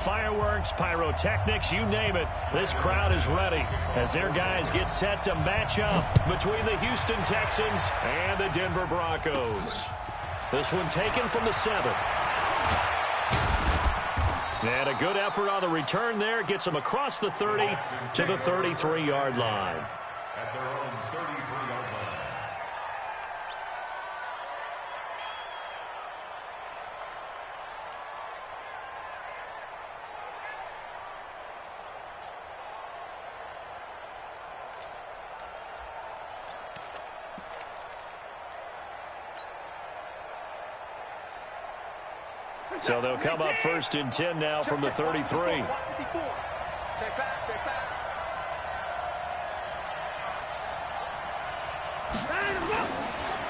fireworks, pyrotechnics, you name it. This crowd is ready as their guys get set to match up between the Houston Texans and the Denver Broncos. This one taken from the 7. And a good effort on the return there. Gets them across the 30 to the 33-yard line. At their own 33-yard line. So they'll come up 1st and 10 now from the 33. Check back, check back.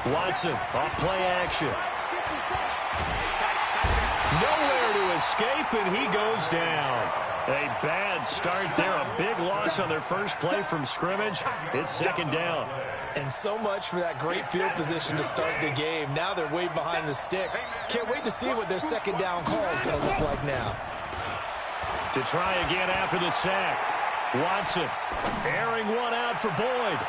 Watson off play action. Nowhere to escape, and he goes down. A bad start there. A big loss on their first play from scrimmage. It's 2nd down. And so much for that great field position to start the game. Now they're way behind the sticks. Can't wait to see what their 2nd down call is going to look like now. To try again after the sack. Watson airing one out for Boyd.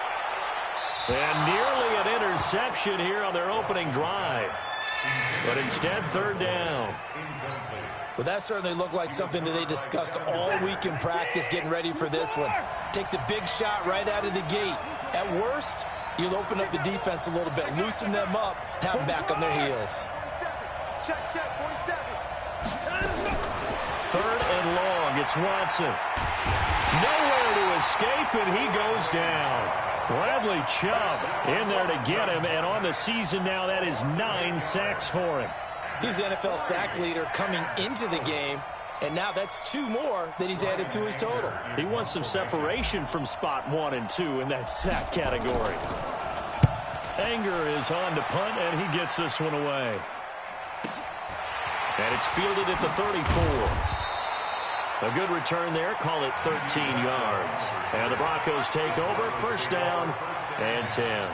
And nearly an interception here on their opening drive. But instead, 3rd down. Well, that certainly looked like something that they discussed all week in practice getting ready for this one. Take the big shot right out of the gate. At worst, you'll open up the defense a little bit, loosen them up, have them back on their heels. Check, 47. 3rd and long. It's Watson. Nowhere to escape, and he goes down. Bradley Chubb in there to get him, and on the season now, that is 9 sacks for him. He's the NFL sack leader coming into the game, and now that's 2 more that he's added to his total. He wants some separation from spot 1 and 2 in that sack category. Anger is on to punt, and he gets this one away. And it's fielded at the 34. A good return there. Call it 13 yards. And the Broncos take over. 1st down and 10.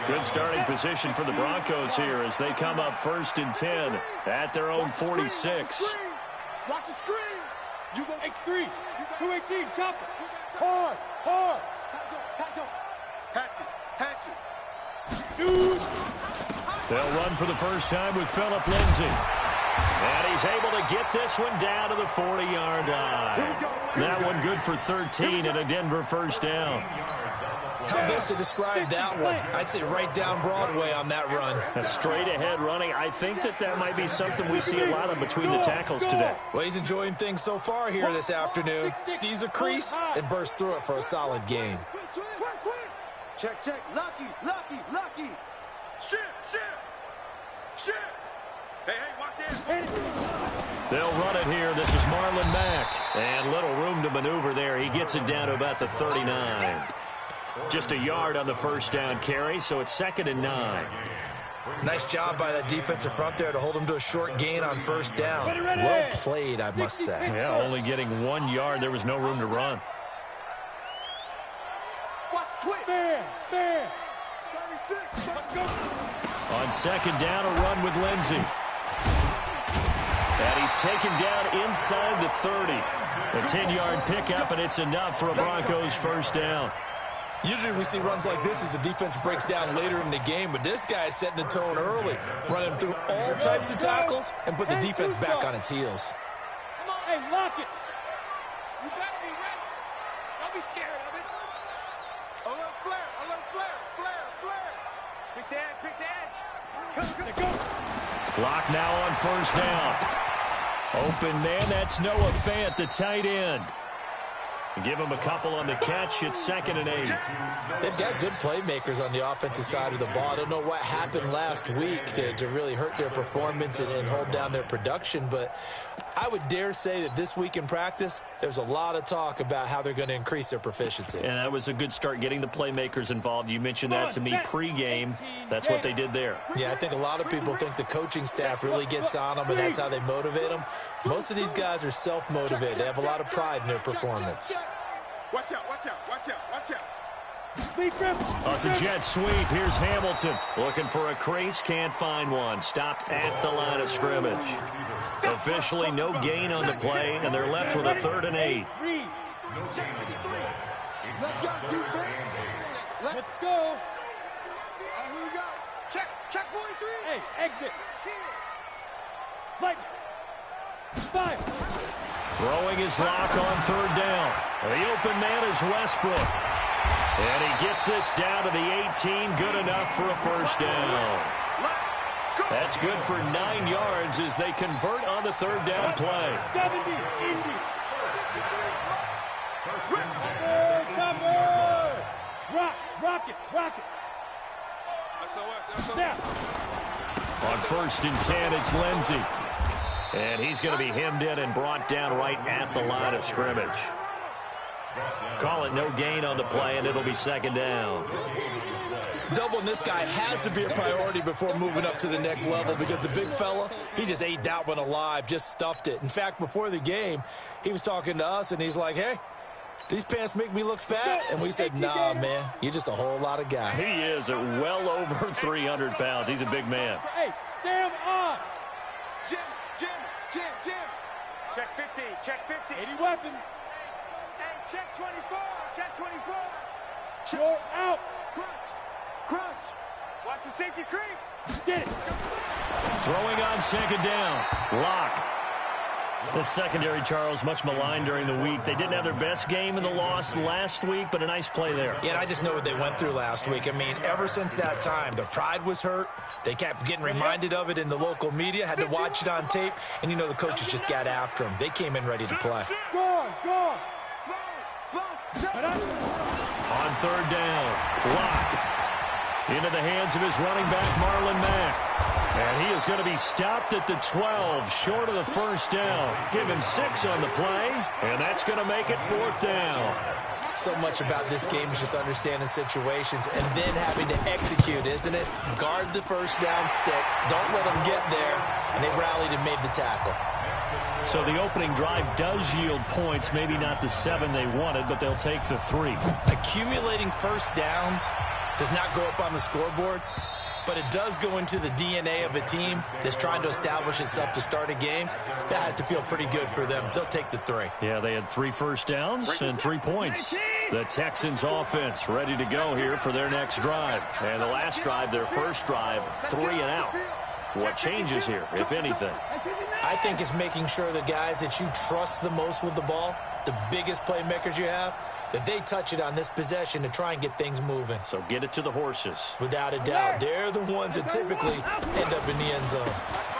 Good starting position for the Broncos here as they come up 1st and 10 at their own 46. Watch the screen. You go X3. 218. Chop it. Hard. Hard. Hatch it. Shoot. They'll run for the first time with Phillip Lindsay. And he's able to get this one down to the 40-yard line. That one good for 13 and a Denver 1st down. How best to describe that one? I'd say right down Broadway on that run. A straight-ahead running. I think that might be something we see a lot of between the tackles today. Well, he's enjoying things so far here this afternoon. Sees a crease and bursts through it for a solid gain. Check. Lucky. Shit. Hey, watch it. They'll run it here. This is Marlon Mack. And little room to maneuver there. He gets it down to about the 39. Just a yard on the 1st down carry, so it's 2nd and 9. Nice job by that defensive front there to hold him to a short gain on 1st down. Well played, I must say. Yeah, only getting 1 yard. There was no room to run. Watch twitch. Fair. 36. On 2nd down, a run with Lindsay. And he's taken down inside the 30. A 10-yard pickup, and it's enough for a Broncos 1st down. Usually we see runs like this as the defense breaks down later in the game, but this guy is setting the tone early, running through all types of tackles and put the defense back on its heels. Come on, hey, lock it. You better be ready. Don't be scared of it. A little flare. Pick the edge. Go. Lock now on 1st down. Open man, that's Noah Fant, the tight end. Give him a couple on the catch. It's 2nd and 8. They've got good playmakers on the offensive side of the ball. I don't know what happened last week to really hurt their performance and hold down their production, but I would dare say that this week in practice, there's a lot of talk about how they're going to increase their proficiency. And that was a good start, getting the playmakers involved. You mentioned that to me pregame. That's what they did there. Yeah, I think a lot of people think the coaching staff really gets on them, and that's how they motivate them. Most of these guys are self-motivated. They have a lot of pride in their performance. Watch out. Oh, it's a jet sweep. Here's Hamilton looking for a crease. Can't find one. Stopped at the line of scrimmage. Officially no gain on the play, and they're left with a 3rd and 8. Let's go, defense. Let's go. Here we go. Check 43. Hey, exit. Light. Fire. Throwing his lock on 3rd down. The open man is Westbrook. And he gets this down to the 18. Good enough for a 1st down. That's good for 9 yards as they convert on the 3rd down play. 70. Easy. Rock it. Now. On 1st and 10, it's Lindsey. And he's going to be hemmed in and brought down right at the line of scrimmage. Call it no gain on the play, and it'll be 2nd down. Doubling this guy has to be a priority before moving up to the next level because the big fella, he just ate that one alive, just stuffed it. In fact, before the game, he was talking to us, and he's like, hey, these pants make me look fat. And we said, nah, man, you're just a whole lot of guy. He is at well over 300 pounds. He's a big man. Hey, Sam on. Jim. Check 50. 80 weapons. Hey, check 24. Short out. Crunch. Watch the safety creep. Get it. Throwing on 2nd down. Lock. The secondary, Charles, much maligned during the week. They didn't have their best game in the loss last week, but a nice play there. Yeah, and I just know what they went through last week. I mean, ever since that time, their pride was hurt. They kept getting reminded of it in the local media, had to watch it on tape, and, you know, the coaches just got after them. They came in ready to play. Go on. On 3rd down, Lock. Into the hands of his running back, Marlon Mack. And he is going to be stopped at the 12, short of the 1st down. Give him 6 on the play, and that's going to make it 4th down. So much about this game is just understanding situations and then having to execute, isn't it? Guard the 1st down sticks. Don't let them get there. And they rallied and made the tackle. So the opening drive does yield points, maybe not the 7 they wanted, but they'll take the 3. Accumulating 1st downs does not go up on the scoreboard, but it does go into the DNA of a team that's trying to establish itself to start a game. That has to feel pretty good for them. They'll take the 3. Yeah, they had 3 1st downs and 3 points. The Texans offense ready to go here for their next drive. And the last drive, their 1st drive, 3 and out. What changes here, if anything? I think it's making sure the guys that you trust the most with the ball, the biggest playmakers you have, that they touch it on this possession to try and get things moving. So get it to the horses. Without a doubt. They're the ones that typically end up in the end zone.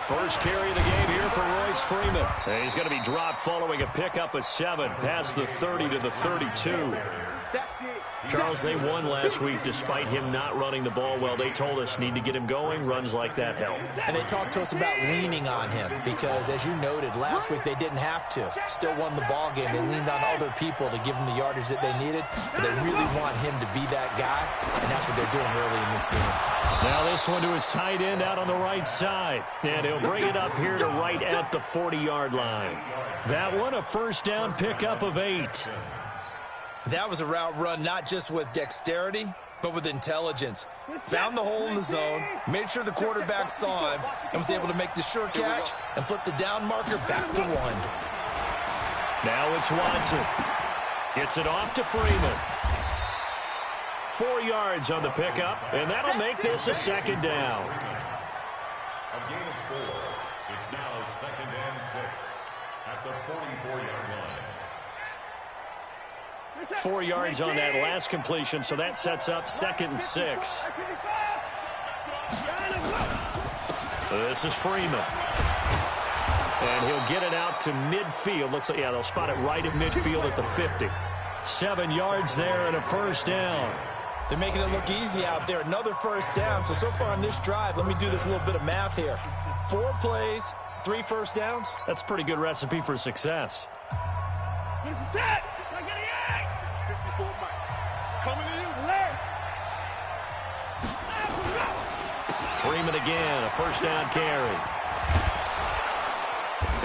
First carry of the game here for Royce Freeman. And he's going to be dropped following a pickup of 7 past the 30 to the 32. Charles, they won last week despite him not running the ball well. They told us need to get him going. Runs like that help. And they talked to us about leaning on him because, as you noted, last week they didn't have to. Still won the ball game. They leaned on other people to give them the yardage that they needed, but they really want him to be that guy, and that's what they're doing early in this game. Now this one to his tight end out on the right side, and he'll bring it up here to right at the 40-yard line. That one a 1st down pickup of 8. That was a route run not just with dexterity, but with intelligence. Found the hole in the zone, made sure the quarterback saw him, and was able to make the sure catch and flip the down marker back to 1. Now it's Watson. Gets it off to Freeman. 4 yards on the pickup, and that'll make this a 2nd down. A gain of 4. It's now 2nd and 6 at the 44-yard line. 4 yards on that last completion, so that sets up 2nd and 6. This is Freeman. And he'll get it out to midfield. Looks like, yeah, they'll spot it right at midfield at the 50. 7 yards there and a 1st down. They're making it look easy out there. Another 1st down. So far on this drive, let me do this little bit of math here. 4 plays, 3 1st downs. That's a pretty good recipe for success. Freeman again, a 1st down carry.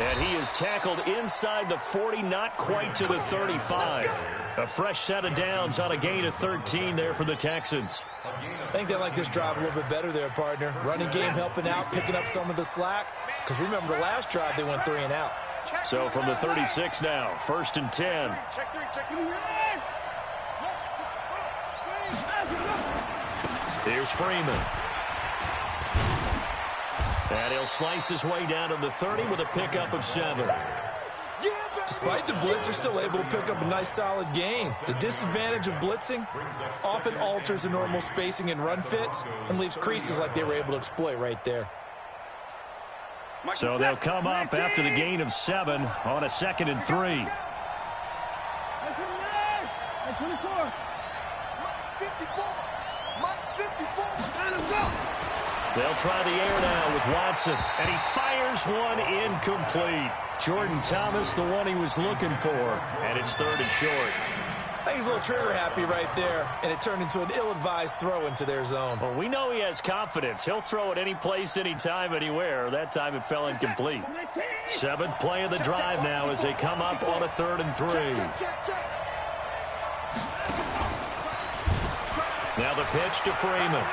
And he is tackled inside the 40, not quite to the 35. A fresh set of downs on a gain of 13 there for the Texans. I think they like this drive a little bit better there, partner. Running game helping out, picking up some of the slack. Because remember, the last drive they went 3 and out. So from the 36 now, 1st and 10. Here's Freeman. And he'll slice his way down to the 30 with a pickup of 7. Despite the blitz, they're still able to pick up a nice, solid gain. The disadvantage of blitzing often alters the normal spacing and run fits and leaves creases like they were able to exploit right there. So they'll come up after the gain of 7 on a 2nd and 3. They'll try the air now with Watson, and he fires one incomplete. Jordan Thomas, the one he was looking for, and it's 3rd and short. I think he's a little trigger happy right there, and it turned into an ill-advised throw into their zone. Well, we know he has confidence. He'll throw it any place, anytime, anywhere. That time it fell incomplete. 7th play of the drive now as they come up on a 3rd and 3. Now the pitch to Freeman.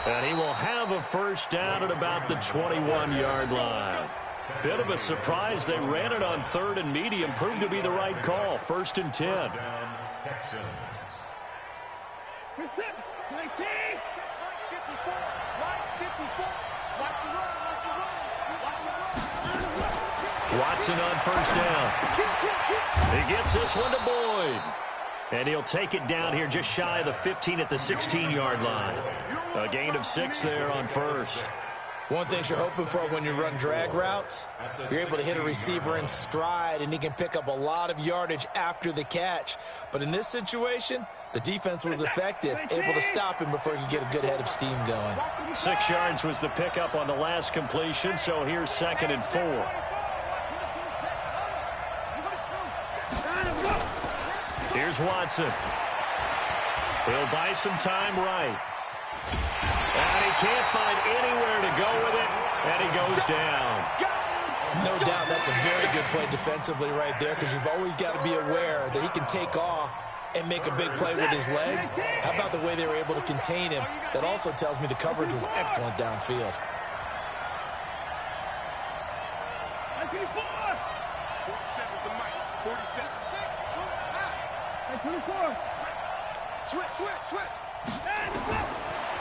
And he will have a first down at about the 21-yard line. Bit of a surprise. They ran it on 3rd and medium. Proved to be the right call. 1st and 10. Watson on 1st down. He gets this one to Boyd. And he'll take it down here just shy of the 15 at the 16-yard line. A gain of 6 there on 1st. One thing you're hoping for when you run drag routes, you're able to hit a receiver in stride, and he can pick up a lot of yardage after the catch. But in this situation, the defense was effective, able to stop him before he could get a good head of steam going. 6 yards was the pickup on the last completion, so here's 2nd and 4. Here's Watson. He'll buy some time right. And he can't find anywhere to go with it, and he goes down. No doubt that's a very good play defensively right there, because you've always got to be aware that he can take off and make a big play with his legs. How about the way they were able to contain him? That also tells me the coverage was excellent downfield. 24. Switch.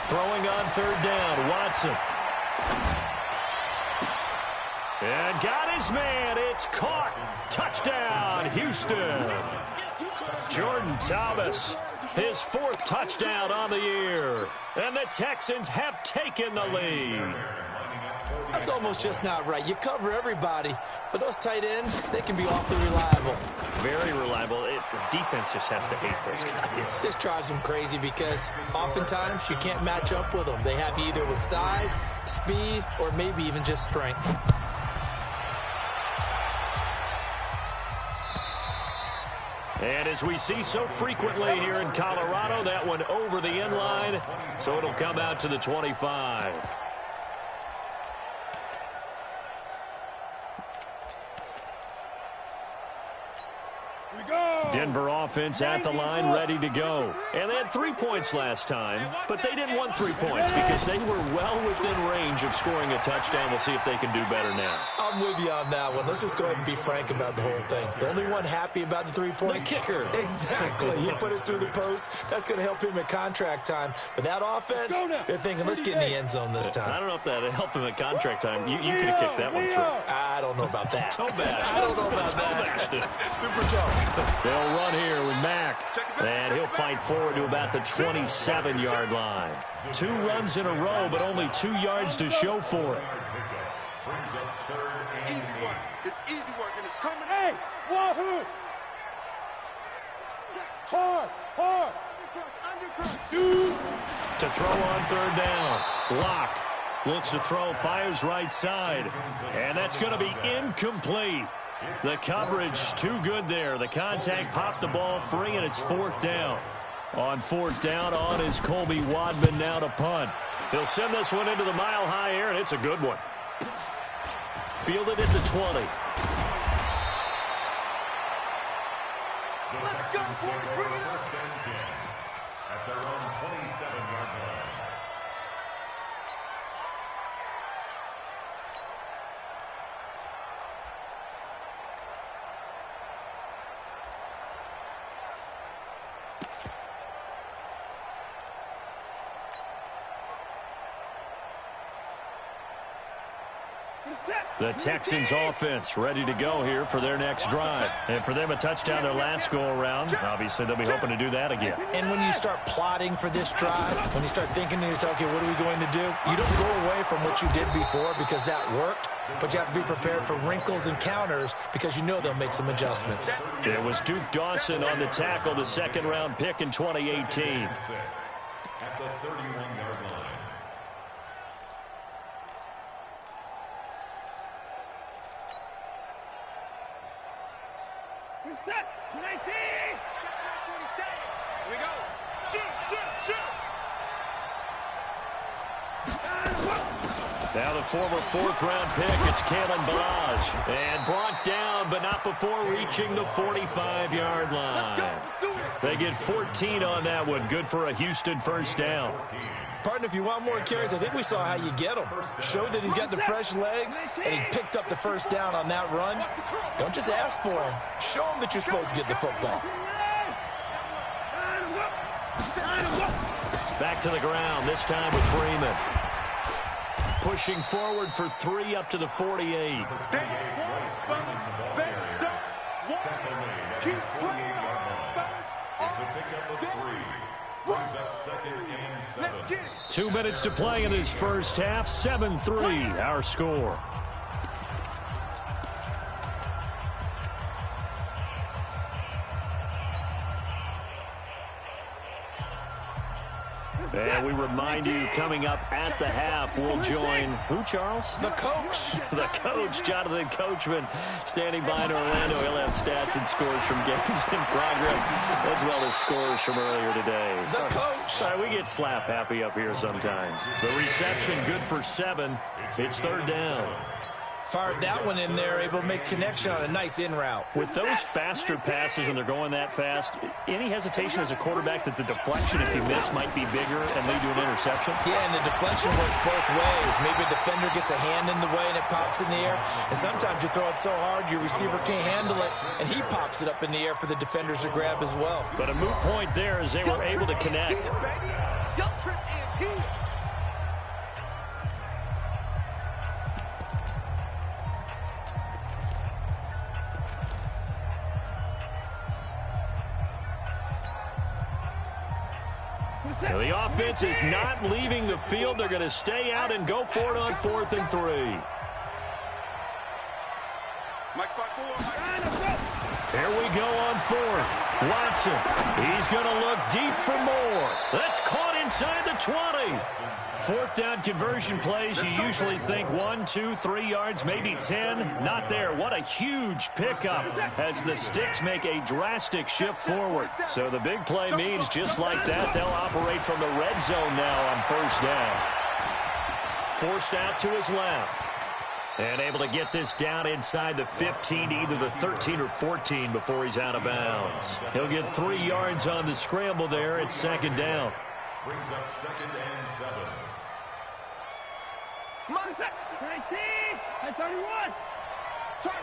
Throwing on 3rd down, Watson. And got his man. It's caught. Touchdown, Houston. Jordan Thomas, his 4th touchdown on the year. And the Texans have taken the lead. That's almost just not right. You cover everybody, but those tight ends, they can be awfully reliable. Very reliable. The defense just has to hate those guys. This drives them crazy because oftentimes you can't match up with them. They have you either with size, speed, or maybe even just strength. And as we see so frequently here in Colorado, that one over the end line, so it'll come out to the 25. Denver offense at the line, ready to go. And they had 3 points last time, but they didn't want 3 points because they were well within range of scoring a touchdown. We'll see if they can do better now. I'm with you on that one. Let's just go ahead and be frank about the whole thing. The only one happy about the 3-point? The kicker. Exactly. He put it through the post. That's going to help him at contract time. But that offense, they're thinking, let's get in the end zone this time. I don't know if that helped him at contract time. You could have kicked that one through. I don't know about that. I don't know about that. Super tough. They'll run here with Mack. And he'll fight forward to about the 27-yard line. 2 runs in a row, but only 2 yards to show for it. Easy work. It's easy work, and it's coming. Hey, wahoo! Hard. To throw on 3rd down. Block. Looks to throw, fires right side. And that's going to be incomplete. The coverage too good there. The contact popped the ball free, and it's 4th down. On 4th down, on is Colby Wadman now to punt. He'll send this one into the mile-high air, and it's a good one. fielded at the 20. Let's go, boys. Bring it up. First and 10 at their own 27-yard line. The Texans offense ready to go here for their next drive. And for them, a touchdown their last go-around. Obviously, they'll be hoping to do that again. And when you start plotting for this drive, when you start thinking to yourself, okay, what are we going to do? You don't go away from what you did before because that worked, but you have to be prepared for wrinkles and counters because you know they'll make some adjustments. It was Duke Dawson on the tackle, the second-round pick in 2018. At the 31-yard line. Set. 19. Here we go. Shoot. Now the former fourth-round pick, it's Kalen Balaj. And brought down, but not before reaching the 45-yard line. They get 14 on that one. Good for a Houston first down. Partner, if you want more carries, I think we saw how you get them. Showed that he's got the fresh legs, and he picked up the first down on that run. Don't just ask for him. Show him that you're supposed to get the football. Back to the ground, this time with Freeman. Pushing forward for 3 up to the 48. Keep playing. It's a pickup of 3. Brings up second and 7. 2 minutes to play in this first half. 7-3, our score. And we remind you, coming up at the half, we'll join who, Charles? The coach. The coach, Jonathan Coachman, standing by in Orlando. He'll have stats and scores from games in progress, as well as scores from earlier today. The coach. Sorry, we get slap happy up here sometimes. The reception good for 7. It's third down. Fired that one in there, able to make connection on a nice in route. With those faster passes and they're going that fast, any hesitation as a quarterback that the deflection, if you miss, might be bigger and lead to an interception? Yeah, and the deflection works both ways. Maybe a defender gets a hand in the way and it pops in the air. And sometimes you throw it so hard your receiver can't handle it, and he pops it up in the air for the defenders to grab as well. But a moot point there as they were able to connect. Now the offense is not leaving the field. They're going to stay out and go for it on 4th and 3. Here we go on 4th. Watson, he's going to look deep for more. That's caught inside the 20. 4th down conversion plays, you usually think 1, 2, 3 yards, maybe 10. Not there. What a huge pickup as the Sticks make a drastic shift forward. So the big play means just like that, they'll operate from the red zone now on 1st down. Forced out to his left. And able to get this down inside the 15 to either the 13 or 14 before he's out of bounds. He'll get 3 yards on the scramble there. It's 2nd down. Brings up 2nd and 7. Come on, 19, at 31. Target.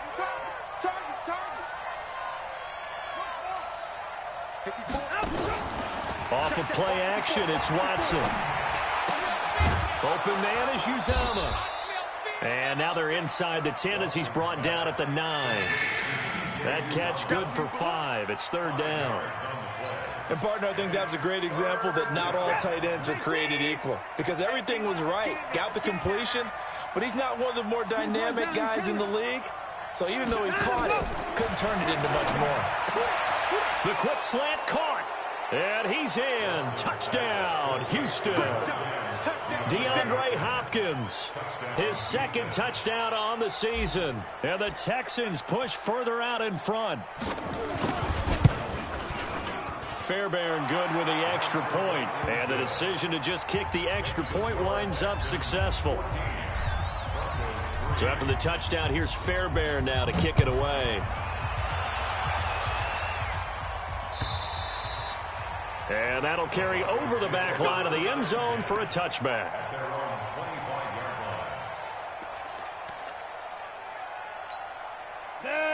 Off of play action, it's Watson. Open man is Uzama. And now they're inside the 10 as he's brought down at the 9. That catch good for 5. It's 3rd down. And, partner, I think that's a great example that not all tight ends are created equal. Because everything was right. Got the completion, but he's not one of the more dynamic guys in the league. So even though he caught it, couldn't turn it into much more. The quick slant caught. And he's in. Touchdown, Houston. DeAndre Hopkins, his 2nd touchdown on the season. And the Texans push further out in front. Fairbairn good with the extra point. And the decision to just kick the extra point winds up successful. So after the touchdown, here's Fairbairn now to kick it away. And that'll carry over the back line of the end zone for a touchback.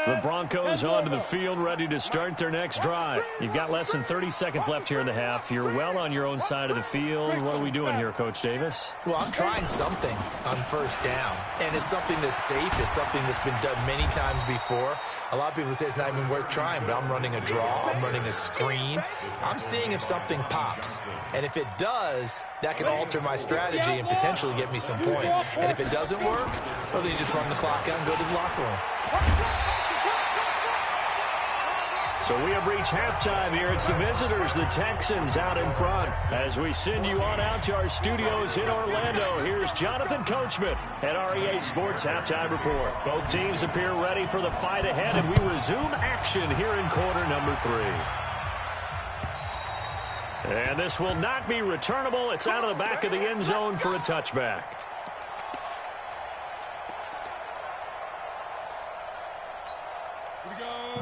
The Broncos onto the field, ready to start their next drive. You've got less than 30 seconds left here in the half. You're well on your own side of the field. What are we doing here, Coach Davis? Well, I'm trying something on first down, and it's something that's safe. It's something that's been done many times before. A lot of people say it's not even worth trying, but I'm running a draw. I'm running a screen. I'm seeing if something pops. And if it does, that can alter my strategy and potentially get me some points. And if it doesn't work, well, then you just run the clock out and go to the locker room. So we have reached halftime here. It's the visitors, the Texans, out in front. As we send you on out to our studios in Orlando, here's Jonathan Coachman at REA Sports Halftime Report. Both teams appear ready for the fight ahead, and we resume action here in quarter number 3. And this will not be returnable. It's out of the back of the end zone for a touchback.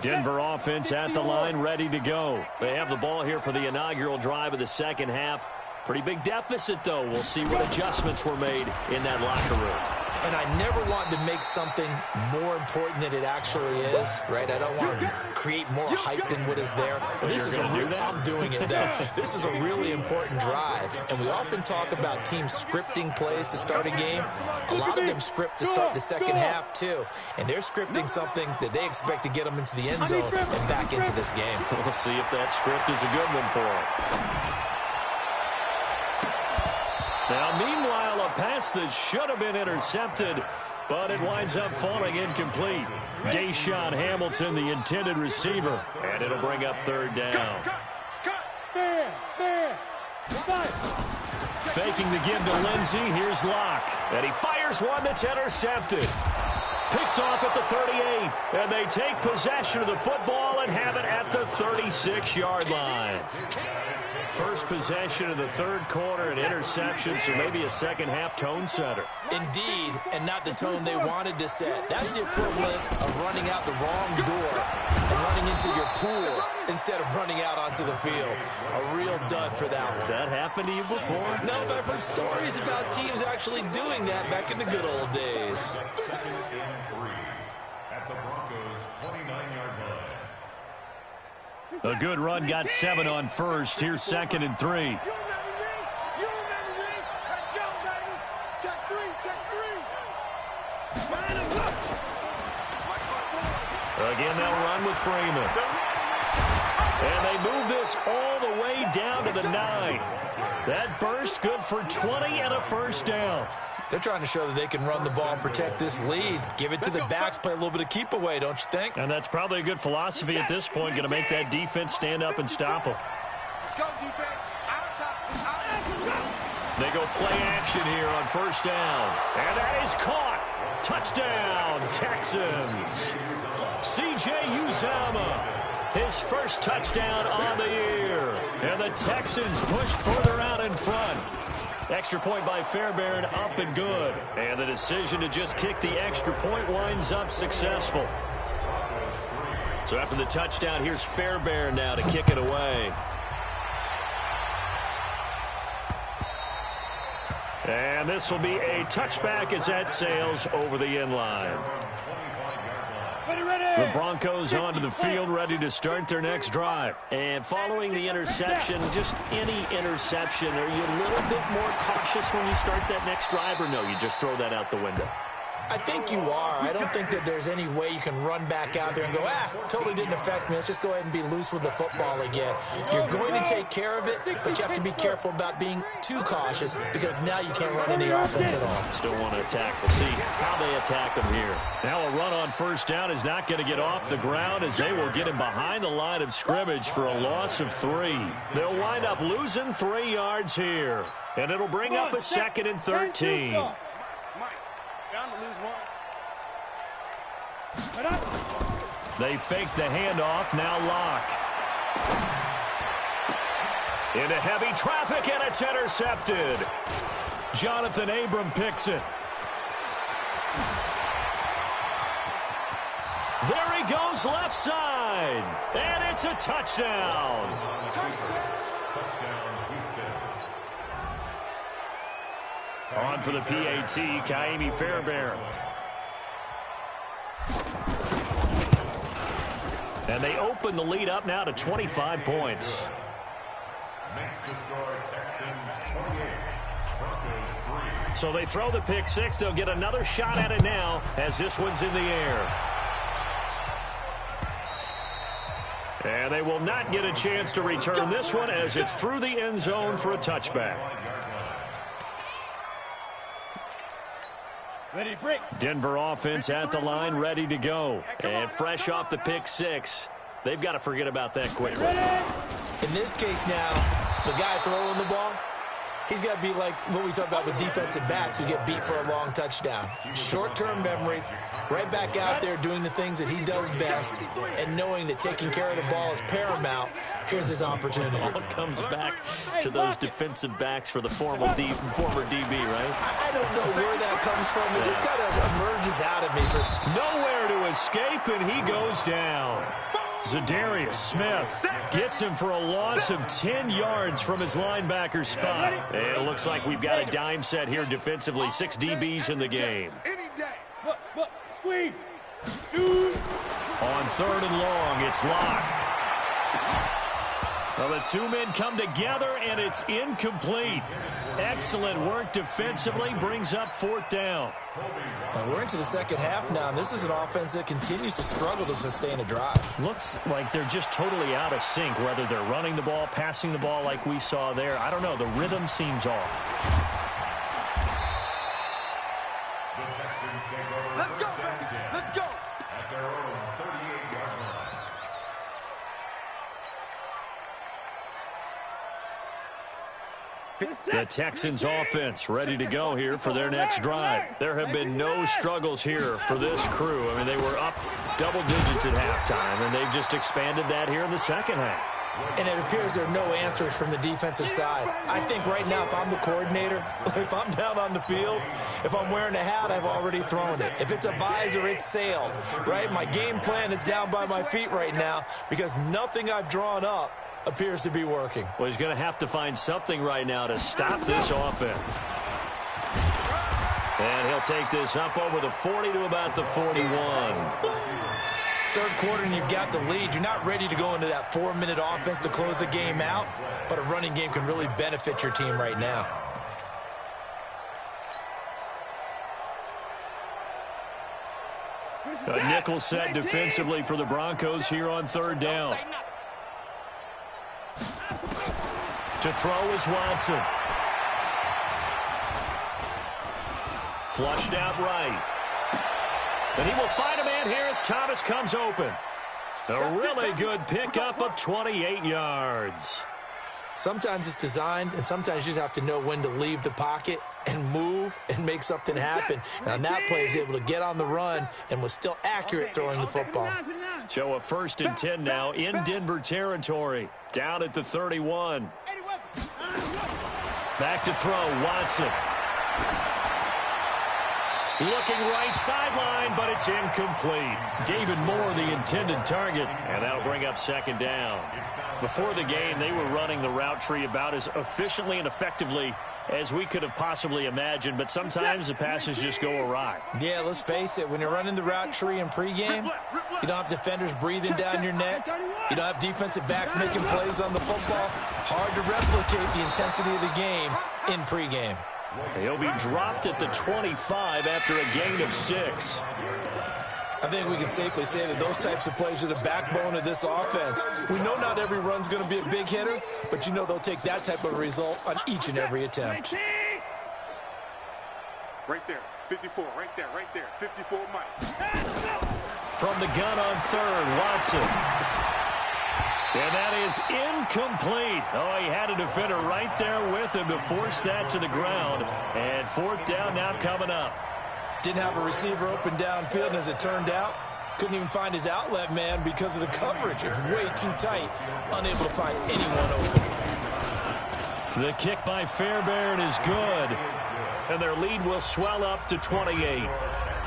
Denver offense at the line, ready to go. They have the ball here for the inaugural drive of the second half. Pretty big deficit, though. We'll see what adjustments were made in that locker room. And I never want to make something more important than it actually is, right? I don't want to create more hype than what is there. But this is I'm doing it, though. This is a really important drive. And we often talk about teams scripting plays to start a game. A lot of them script to start the second half, too. And they're scripting something that they expect to get them into the end zone and back into this game. We'll see if that script is a good one for them. Now, meanwhile, a pass that should have been intercepted, but it winds up falling incomplete. Deshaun Hamilton, the intended receiver, and it'll bring up third down. Faking the give to Lindsey. Here's Locke, and he fires one that's intercepted. Picked off at the 38, and they take possession of the football and have it at the 36-yard line. First possession of the third quarter, an interception, so maybe a second-half tone setter. Indeed, and not the tone they wanted to set. That's the equivalent of running out the wrong door and running into your pool instead of running out onto the field. A real dud for that one. Has that happened to you before? No, but I've heard stories about teams actually doing that back in the good old days. Second and 3 at the Broncos' 29-yard line. A good run, got 7 on first. Here's second and 3. You remember me? You remember me? Let's go, baby. Check 3, check 3. Line him up. Again, they'll run with Freeman. And they move this all the way down to the 9. That burst good for 20 and a first down. They're trying to show that they can run the ball and protect this lead. Give it to the backs, play a little bit of keep away, don't you think? And that's probably a good philosophy at this point, going to make that defense stand up and stop them. Let's go, defense. Out top. Out. They go play action here on first down. And that is caught. Touchdown, Texans. CGIML20, his first touchdown on the year. And the Texans push further out in front. Extra point by Fairbairn, up and good. And the decision to just kick the extra point winds up successful. So after the touchdown, here's Fairbairn now to kick it away. And this will be a touchback as that sails over the end line. The Broncos onto the field, ready to start their next drive. And following the interception, just any interception, are you a little bit more cautious when you start that next drive, or no, you just throw that out the window? I think you are. I don't think that there's any way you can run back out there and go, totally didn't affect me. Let's just go ahead and be loose with the football again. You're going to take care of it, but you have to be careful about being too cautious because now you can't run any offense at all. Still want to attack. We'll see how they attack them here. Now a run on first down is not going to get off the ground as they will get him behind the line of scrimmage for a loss of 3. They'll wind up losing 3 yards here, and it'll bring up a second and 13. To lose 1. They fake the handoff. Now Locke. Into heavy traffic, and it's intercepted. Jonathan Abram picks it. There he goes left side. And it's a touchdown. Touchdown, Houston. On for the PAT, Kaimi Fairbairn. And they open the lead up now to 25 points. Makes the score Texans 28, Broncos 3. So they throw the pick six. They'll get another shot at it now as this one's in the air. And they will not get a chance to return this one as it's through the end zone for a touchback. Ready, break. Denver offense at the line, ready to go. And fresh off the pick six, they've got to forget about that quickly. In this case now, the guy throwing the ball, he's got to be like what we talk about with defensive backs who get beat for a long touchdown. Short-term memory, right back out there doing the things that he does best, and knowing that taking care of the ball is paramount. Here's his opportunity. All comes back to those defensive backs for the former DB, right? I don't know where that comes from. It just kind of emerges out of me. Nowhere to escape, and he goes down. Zadarius Smith gets him for a loss of 10 yards from his linebacker spot. And it looks like we've got a dime set here defensively. 6 DBs in the game. Look, squeeze. Shoot. On third and long, it's locked. Well, the two men come together, and it's incomplete. Excellent work defensively, brings up fourth down. We're into the second half now, and this is an offense that continues to struggle to sustain a drive. Looks like they're just totally out of sync, whether they're running the ball, passing the ball like we saw there. I don't know. The rhythm seems off. The Texans take over. Let's go, baby. Let's go. At their own 38-yard line. The Texans offense ready to go here for their next drive. There have been no struggles here for this crew. I mean, they were up double digits at halftime, and they've just expanded that here in the second half. And it appears there are no answers from the defensive side. I think right now, if I'm the coordinator, if I'm down on the field, if I'm wearing a hat, I've already thrown it. If it's a visor, it's sailed, right? My game plan is down by my feet right now because nothing I've drawn up appears to be working. Well, he's going to have to find something right now to stop this offense. And he'll take this up over the 40 to about the 41. Third quarter and you've got the lead. You're not ready to go into that 4-minute offense to close the game out, but a running game can really benefit your team right now. A nickel set defensively for the Broncos here on third down. To throw is Watson. Flushed out right. And he will find a man here as Thomas comes open. A really good pickup of 28 yards. Sometimes it's designed, and sometimes you just have to know when to leave the pocket and move and make something happen. And on that play, he was able to get on the run and was still accurate throwing the football. So a 1st and 10 now in Denver territory. Down at the 31. Back to throw, Watson. Looking right sideline, but it's incomplete. David Moore, the intended target, and that'll bring up second down. Before the game, they were running the route tree about as efficiently and effectively as we could have possibly imagined, but sometimes the passes just go awry. Yeah, let's face it, when you're running the route tree in pregame, you don't have defenders breathing down your neck. You don't have defensive backs making plays on the football. Hard to replicate the intensity of the game in pregame. He'll be dropped at the 25 after a gain of 6. I think we can safely say that those types of plays are the backbone of this offense. We know not every run's going to be a big hitter, but you know they'll take that type of result on each and every attempt. Right there, 54, right there, 54 Mike. From the gun on third, Watson. And that is incomplete. Oh, he had a defender right there with him to force that to the ground. And fourth down now coming up. Didn't have a receiver open downfield, and as it turned out, couldn't even find his outlet man because of the coverage. It was way too tight, unable to find anyone open. The kick by Fairbairn is good. And their lead will swell up to 28.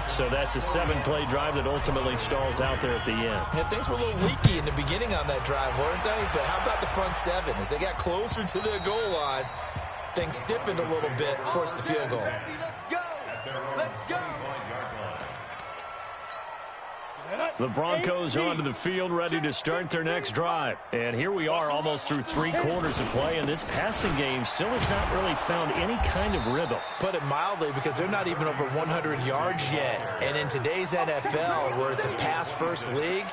So that's a 7-play drive that ultimately stalls out there at the end. Yeah, things were a little leaky in the beginning on that drive, weren't they? But how about the front 7? As they got closer to the goal line, things stiffened a little bit, forced the field goal. Let's go. Let's go. The Broncos onto the field, ready to start their next drive. And here we are almost through 3 quarters of play, and this passing game still has not really found any kind of rhythm. Put it mildly, because they're not even over 100 yards yet. And in today's NFL, where it's a pass-first league,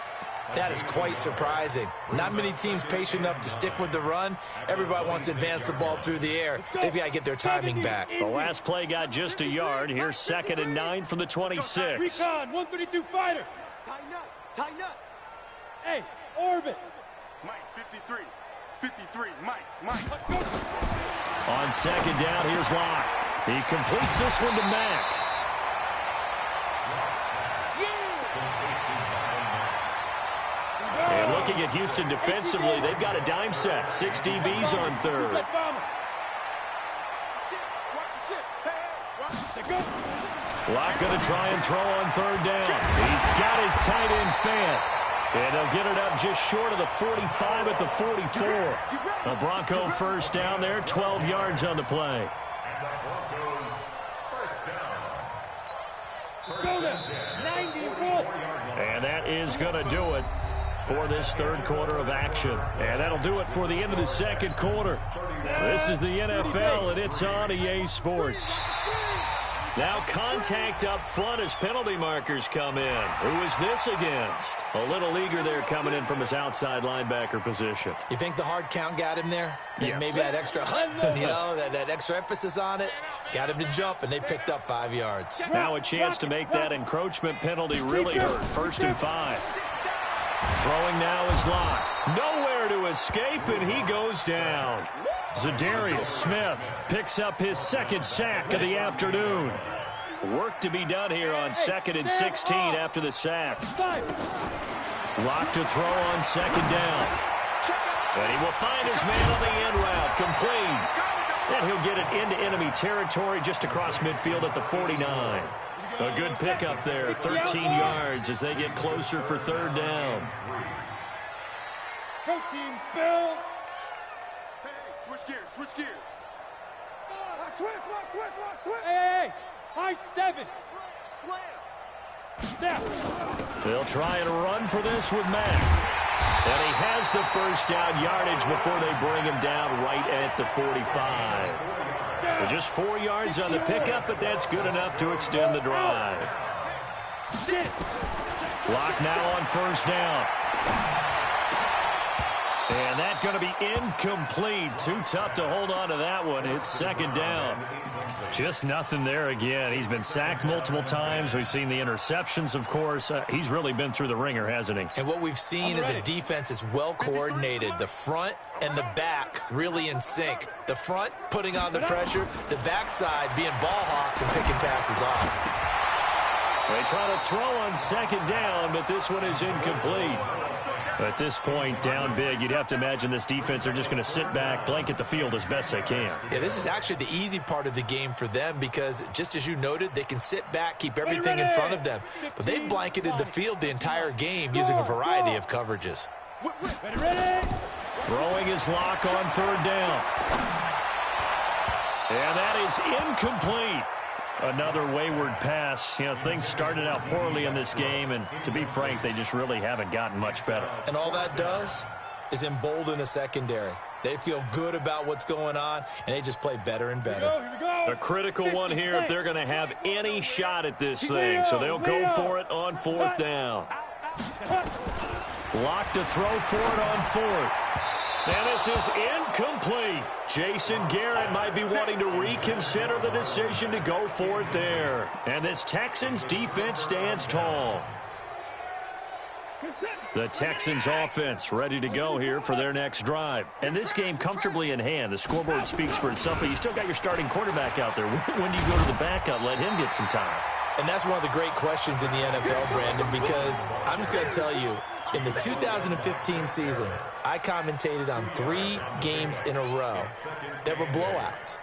that is quite surprising. Not many teams patient enough to stick with the run. Everybody wants to advance the ball through the air. They've got to get their timing back. The last play got just a yard. Here's 2nd and 9 from the 26. Recon, 132 fighter. Tighten up. Tighten up. Hey, orbit. Mike, 53. 53. Mike. On 2nd down, here's Locke. He completes this one to Mack. And looking at Houston defensively, they've got a dime set. 6 DBs on 3rd. Locke going to try and throw on 3rd down. He's got his tight end Fant. And they'll get it up just short of the 45 at the 44. A Bronco first down there, 12 yards on the play. And that is going to do it for this 3rd quarter of action. And that'll do it for the end of the 2nd quarter. This is the NFL, and it's on EA Sports. Now contact up front as penalty markers come in. Who is this against? A little eager there coming in from his outside linebacker position. You think the hard count got him there? Yes. Maybe that extra, that extra emphasis on it got him to jump, and they picked up 5 yards. Now a chance to make that encroachment penalty really hurt. 1st and 5. Throwing now is Locke. Nowhere to escape, and he goes down. Zadarius Smith picks up his 2nd sack of the afternoon. Work to be done here on 2nd and 16 after the sack. Locke to throw on 2nd down. And he will find his man on the end route, complete. And he'll get it into enemy territory just across midfield at the 49. A good pickup there, 13 yards as they get closer for 3rd down. Go team, spill. Switch gears. Switch. Hey. High 7. Slam. They'll try and run for this with Mack. And he has the first down yardage before they bring him down right at the 45. Just 4 yards on the pickup, but that's good enough to extend the drive. Clock now on 1st down. And that's going to be incomplete. Too tough to hold on to that one. It's 2nd down. Just nothing there again. He's been sacked multiple times. We've seen the interceptions, of course. He's really been through the ringer, hasn't he? And what we've seen is a defense that's well coordinated. The front and the back really in sync. The front putting on the pressure. The backside being ball hawks and picking passes off. They try to throw on 2nd down, but this one is incomplete. At this point, down big, you'd have to imagine this defense, they're just going to sit back, blanket the field as best they can. Yeah, this is actually the easy part of the game for them because, just as you noted, they can sit back, keep everything in front of them. But they've blanketed the field the entire game using a variety of coverages. Throwing his Locke on 3rd down. And that is incomplete. Another wayward pass. You know, things started out poorly in this game, and to be frank, they just really haven't gotten much better. And all that does is embolden a secondary. They feel good about what's going on, and they just play better and better. Here we go. A critical one here if they're going to have any shot at this thing, so they'll go for it on 4th down. Locke to throw for it on 4th. And this is incomplete. Jason Garrett might be wanting to reconsider the decision to go for it there. And this Texans defense stands tall. The Texans offense ready to go here for their next drive. And this game comfortably in hand. The scoreboard speaks for itself, but you still got your starting quarterback out there. When do you go to the backup, let him get some time? And that's one of the great questions in the NFL, Brandon, because I'm just going to tell you, in the 2015 season, I commentated on 3 games in a row that were blowouts.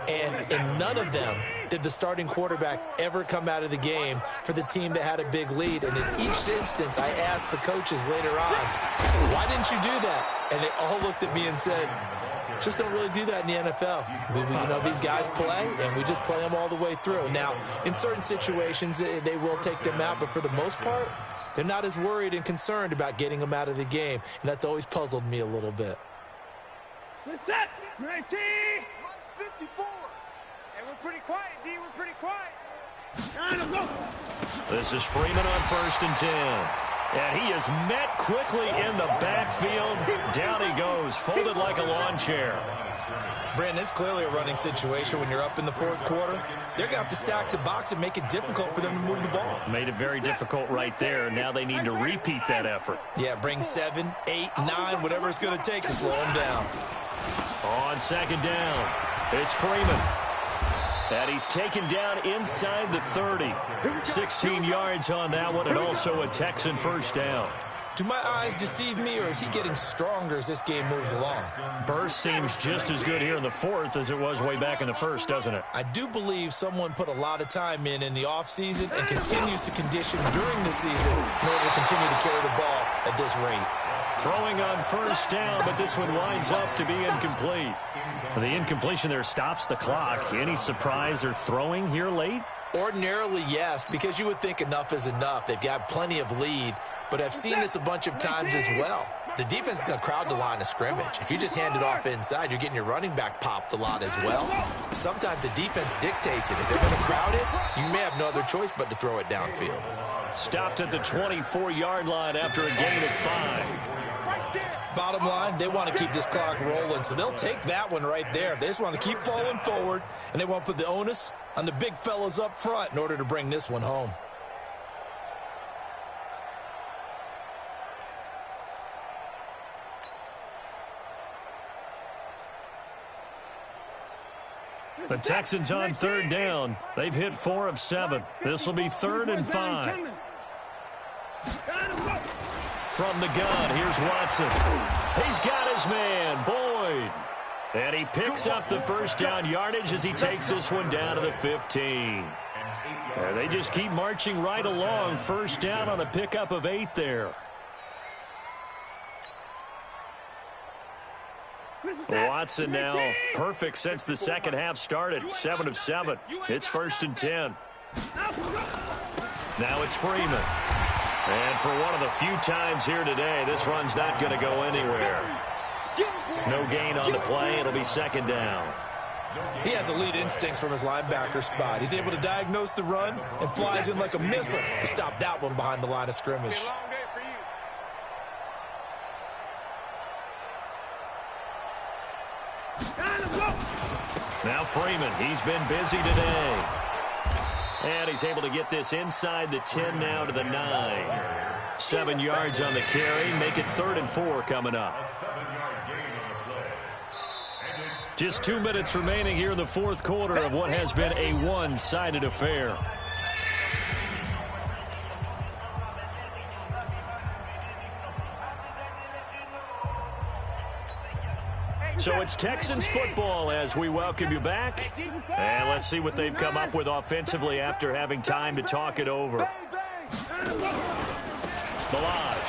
And in none of them did the starting quarterback ever come out of the game for the team that had a big lead. And in each instance, I asked the coaches later on, why didn't you do that? And they all looked at me and said, just don't really do that in the NFL. You know, these guys play, and we just play them all the way through. Now, in certain situations, they will take them out, but for the most part, they're not as worried and concerned about getting them out of the game, and that's always puzzled me a little bit. Set. 19. 54. And we're pretty quiet, D. We're pretty quiet. This is Freeman on 1st and 10. And he is met quickly in the backfield. Down he goes, folded like a lawn chair. Brandon, it's clearly a running situation when you're up in the fourth quarter. They're going to have to stack the box and make it difficult for them to move the ball. Made it very difficult right there. Now they need to repeat that effort. Yeah, bring 7, 8, 9, whatever it's going to take to slow them down. On 2nd down, it's Freeman. And he's taken down inside the 30. 16 yards on that one, and also a Texan first down. Do my eyes deceive me, or is he getting stronger as this game moves along? Burst seems just as good here in the fourth as it was way back in the first, doesn't it? I do believe someone put a lot of time in the offseason and continues to condition during the season in order to continue to carry the ball at this rate. Throwing on 1st down, but this one winds up to be incomplete. The incompletion there stops the clock. Any surprise they're throwing here late? Ordinarily, yes, because you would think enough is enough. They've got plenty of lead, but I've seen this a bunch of times as well. The defense is going to crowd the line of scrimmage. If you just hand it off inside, you're getting your running back popped a lot as well. Sometimes the defense dictates it. If they're going to crowd it, you may have no other choice but to throw it downfield. Stopped at the 24-yard line after a gain of 5. Bottom line, they want to keep this clock rolling, so they'll take that one right there. They just want to keep falling forward, and they want to put the onus on the big fellas up front in order to bring this one home. The Texans on 3rd down. They've hit 4 of 7. This will be 3rd and 5. From the gun, here's Watson. He's got his man, Boyd. And he picks up the first down yardage as he takes this one down to the 15. And they just keep marching right along. First down on a pickup of 8 there. Watson now perfect since the second half started. 7 of 7. It's 1st and 10. Now it's Freeman. And for one of the few times here today, this run's not going to go anywhere. No gain on the play. It'll be 2nd down. He has elite instincts from his linebacker spot. He's able to diagnose the run and flies in like a missile to stop that one behind the line of scrimmage. Now Freeman, he's been busy today. And he's able to get this inside the 10 now to the 9. 7 yards on the carry. Make it 3rd and 4 coming up. Just 2 minutes remaining here in the fourth quarter of what has been a one-sided affair. So it's Texans football as we welcome you back. And let's see what they've come up with offensively after having time to talk it over. Balaj.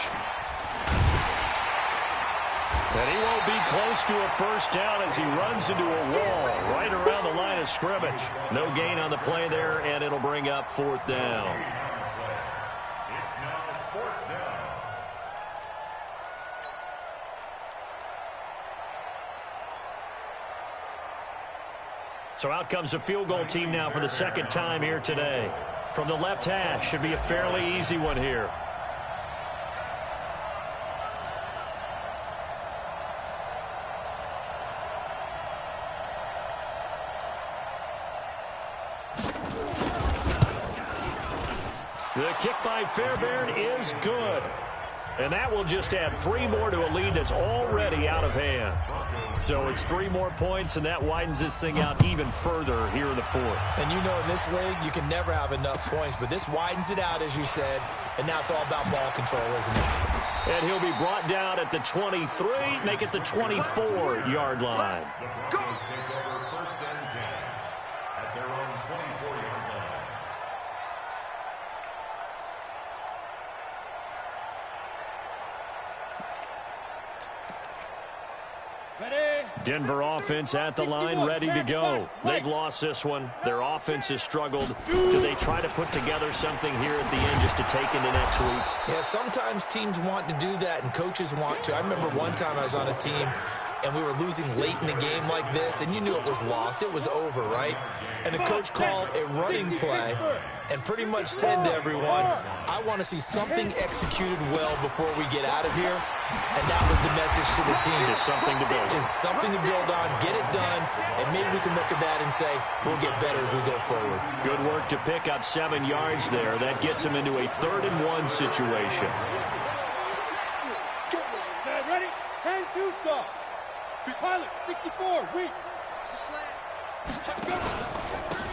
And he won't be close to a first down as he runs into a wall right around the line of scrimmage. No gain on the play there, and it'll bring up 4th down. So out comes a field goal team now for the second time here today. From the left hash, should be a fairly easy one here. The kick by Fairbairn is good. And that will just add 3 more to a lead that's already out of hand. So it's 3 more points, and that widens this thing out even further here in the 4th. And you know in this league, you can never have enough points, but this widens it out, as you said, and now it's all about ball control, isn't it? And he'll be brought down at the 23, make it the 24-yard line. The Broncos take over 1st and 10 at their own 24-yard line. Denver offense at the line, ready to go. They've lost this one. Their offense has struggled. Do they try to put together something here at the end just to take into next week? Yeah, sometimes teams want to do that and coaches want to. I remember one time I was on a team and we were losing late in the game like this, and you knew it was lost. It was over, right? And the coach called a running play and pretty much said to everyone, I want to see something executed well before we get out of here. And that was the message to the team. Just something to build. Just something to build on, get it done, and maybe we can look at that and say, we'll get better as we go forward. Good work to pick up 7 yards there. That gets him into a 3rd and 1 situation. Ready? 10-2 stop. Pilot, 64, weak.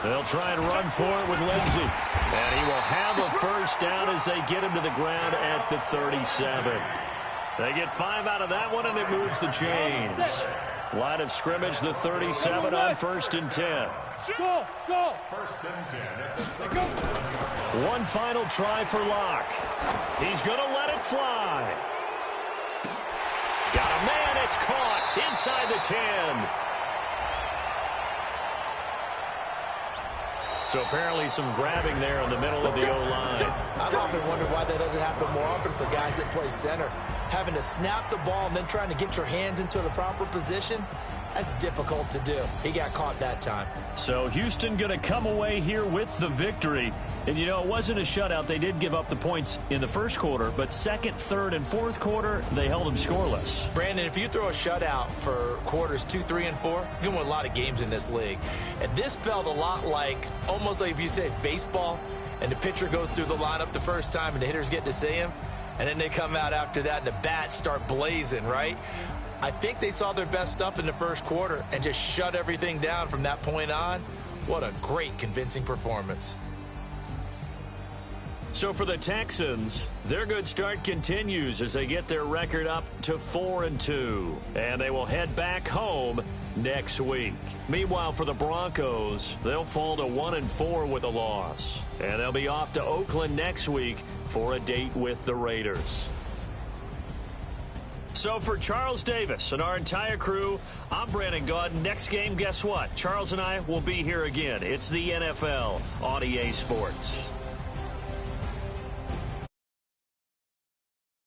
They'll try and run for it with Lindsey. And he will have a 1st down as they get him to the ground at the 37. They get 5 out of that one, and it moves the chains. Line of scrimmage, the 37 on 1st and 10. Go, go. 1st and 10 at the 37. One final try for Locke. He's going to let it fly. Got a man, it's caught inside the 10. So apparently some grabbing there in the middle of the O-line. I've often wondered why that doesn't happen more often for guys that play center. Having to snap the ball and then trying to get your hands into the proper position, that's difficult to do. He got caught that time. So Houston going to come away here with the victory. And, you know, it wasn't a shutout. They did give up the points in the 1st quarter, but 2nd, 3rd, and 4th quarter, they held them scoreless. Brandon, if you throw a shutout for quarters 2, 3, and 4, you can win a lot of games in this league. And this felt a lot like, almost like if you said baseball, and the pitcher goes through the lineup the first time and the hitters get to see him, and then they come out after that and the bats start blazing, right? I think they saw their best stuff in the 1st quarter and just shut everything down from that point on. What a great, convincing performance. So for the Texans, their good start continues as they get their record up to 4-2. And they will head back home next week. Meanwhile, for the Broncos, they'll fall to 1-4 with a loss. And they'll be off to Oakland next week for a date with the Raiders. So for Charles Davis and our entire crew, I'm Brandon Gaudin. Next game, guess what? Charles and I will be here again. It's the NFL on EA Sports.